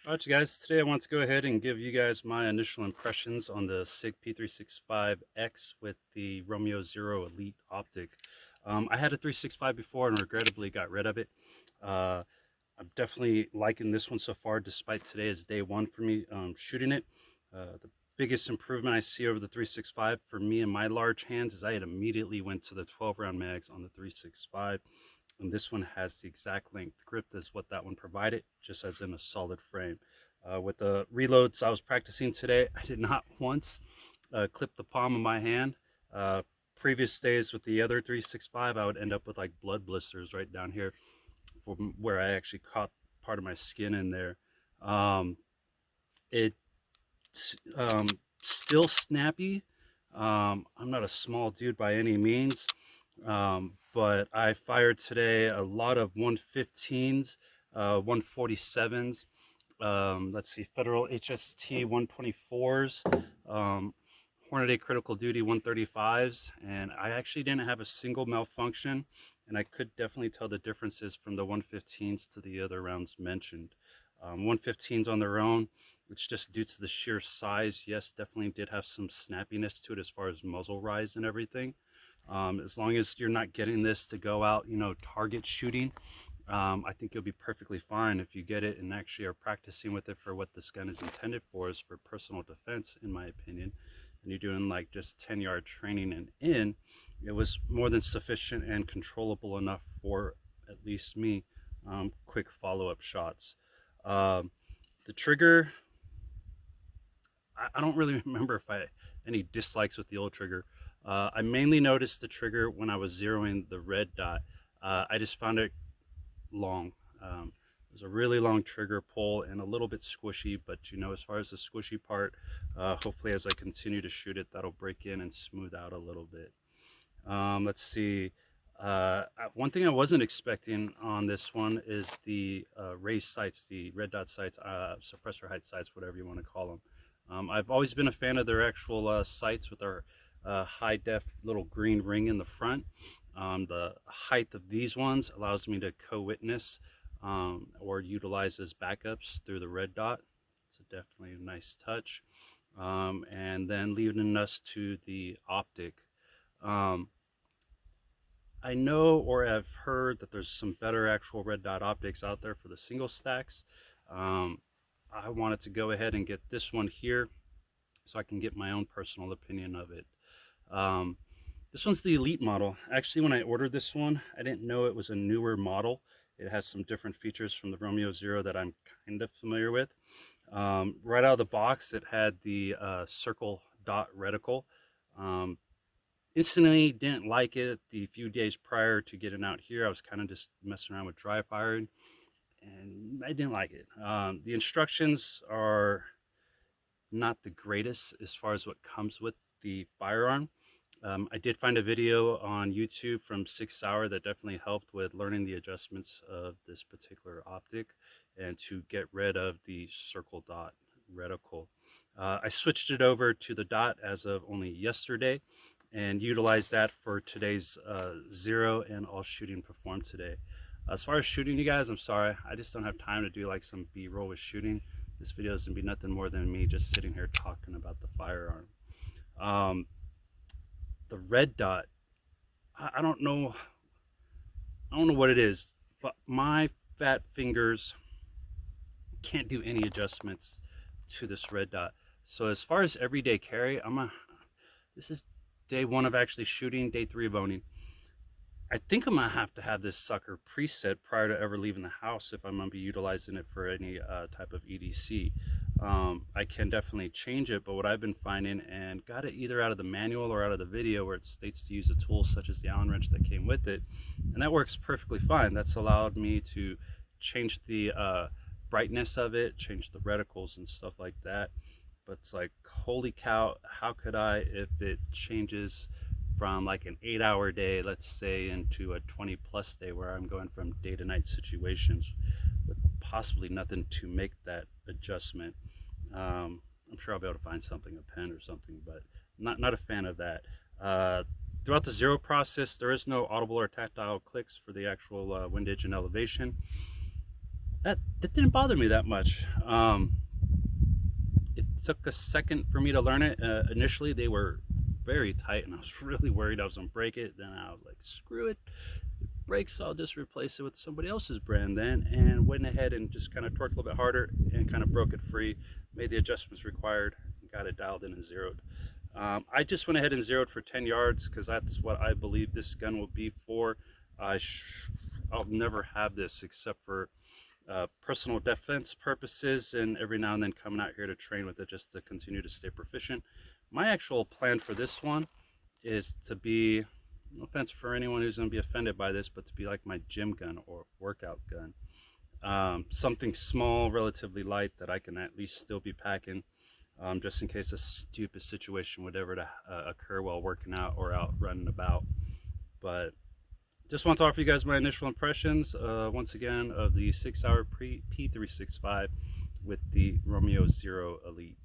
Alright, you guys, today I want to go ahead and give you guys my initial impressions on the Sig P365X with the Romeo Zero Elite optic. I had a 365 before and regrettably got rid of it. I'm definitely liking this one so far, despite today is day one for me shooting it. The biggest improvement I see over the 365 for me and my large hands is I had immediately went to the 12 round mags on the 365, and this one has the exact length grip as what that one provided, just as in a solid frame. With the reloads I was practicing today, I did not once clip the palm of my hand. Uh, Previous days with the other 365, I would end up with like blood blisters right down here from where I actually caught part of my skin in there. It still snappy. I'm not a small dude by any means, but I fired today a lot of 115s, 147s. Let's see, Federal HST 124s, Hornady Critical Duty 135s, and I actually didn't have a single malfunction, and I could definitely tell the differences from the 115s to the other rounds mentioned. 115s on their own, it's just due to the sheer size. Yes, definitely did have some snappiness to it as far as muzzle rise and everything. As long as you're not getting this to go out, target shooting, I think you'll be perfectly fine if you get it and actually are practicing with it for what this gun is intended for, is for personal defense, in my opinion. And you're doing like just 10-yard training and it was more than sufficient and controllable enough for at least me. Quick follow-up shots. The trigger, I don't really remember if I any dislikes with the old trigger. I mainly noticed the trigger when I was zeroing the red dot. I just found it long. It was a really long trigger pull and a little bit squishy, but as far as the squishy part, hopefully as I continue to shoot it, that'll break in and smooth out a little bit. Let's see. One thing I wasn't expecting on this one is the raised sights, the red dot sights, suppressor height sights, whatever you want to call them. I've always been a fan of their actual sights with our high def little green ring in the front. The height of these ones allows me to co-witness or utilize as backups through the red dot. It's definitely a nice touch. And then leading us to the optic. I know or have heard that there's some better actual red dot optics out there for the single stacks. I wanted to go ahead and get this one here so I can get my own personal opinion of it. This one's the Elite model. Actually, when I ordered this one, I didn't know it was a newer model. It has some different features from the Romeo Zero that I'm kind of familiar with. Right out of the box, it had the circle dot reticle. Instantly didn't like it. The few days prior to getting out here, I was kind of just messing around with dry firing, and I didn't like it. The instructions are not the greatest as far as what comes with the firearm. I did find a video on YouTube from Sig Sauer that definitely helped with learning the adjustments of this particular optic and to get rid of the circle dot reticle. I switched it over to the dot as of only yesterday and utilized that for today's zero and all shooting performed today. As far as shooting, you guys, I'm sorry, I just don't have time to do like some B-roll with shooting. This video is gonna be nothing more than me just sitting here talking about the firearm. The red dot, I don't know what it is, but my fat fingers can't do any adjustments to this red dot. So as far as everyday carry, this is day one of actually shooting, day three of owning. I think I'm gonna have to have this sucker preset prior to ever leaving the house if I'm gonna be utilizing it for any type of EDC. I can definitely change it, but what I've been finding, and got it either out of the manual or out of the video where it states to use a tool such as the Allen wrench that came with it, and that works perfectly fine. That's allowed me to change the brightness of it, change the reticles and stuff like that. But it's like, holy cow, how could I, if it changes from like an 8-hour day, let's say, into a 20+ day where I'm going from day to night situations with possibly nothing to make that adjustment. I'm sure I'll be able to find something, a pen or something, but not a fan of that. Throughout the zero process, there is no audible or tactile clicks for the actual windage and elevation. that didn't bother me that much. It took a second for me to learn it. Initially, they were very tight, and I was really worried I was gonna break it. Then I was like, screw it, it breaks, I'll just replace it with somebody else's brand then, and went ahead and just kind of torqued a little bit harder and kind of broke it free, made the adjustments required, got it dialed in and zeroed. I just went ahead and zeroed for 10 yards because that's what I believe this gun will be for. I'll never have this except for personal defense purposes, and every now and then coming out here to train with it just to continue to stay proficient. My actual plan for this one is to be, no offense for anyone who's going to be offended by this, but to be like my gym gun or workout gun. Something small, relatively light that I can at least still be packing, just in case a stupid situation would ever occur while working out or out running about. But just want to offer you guys my initial impressions, once again, of the Sig Sauer P365 with the Romeo Zero Elite.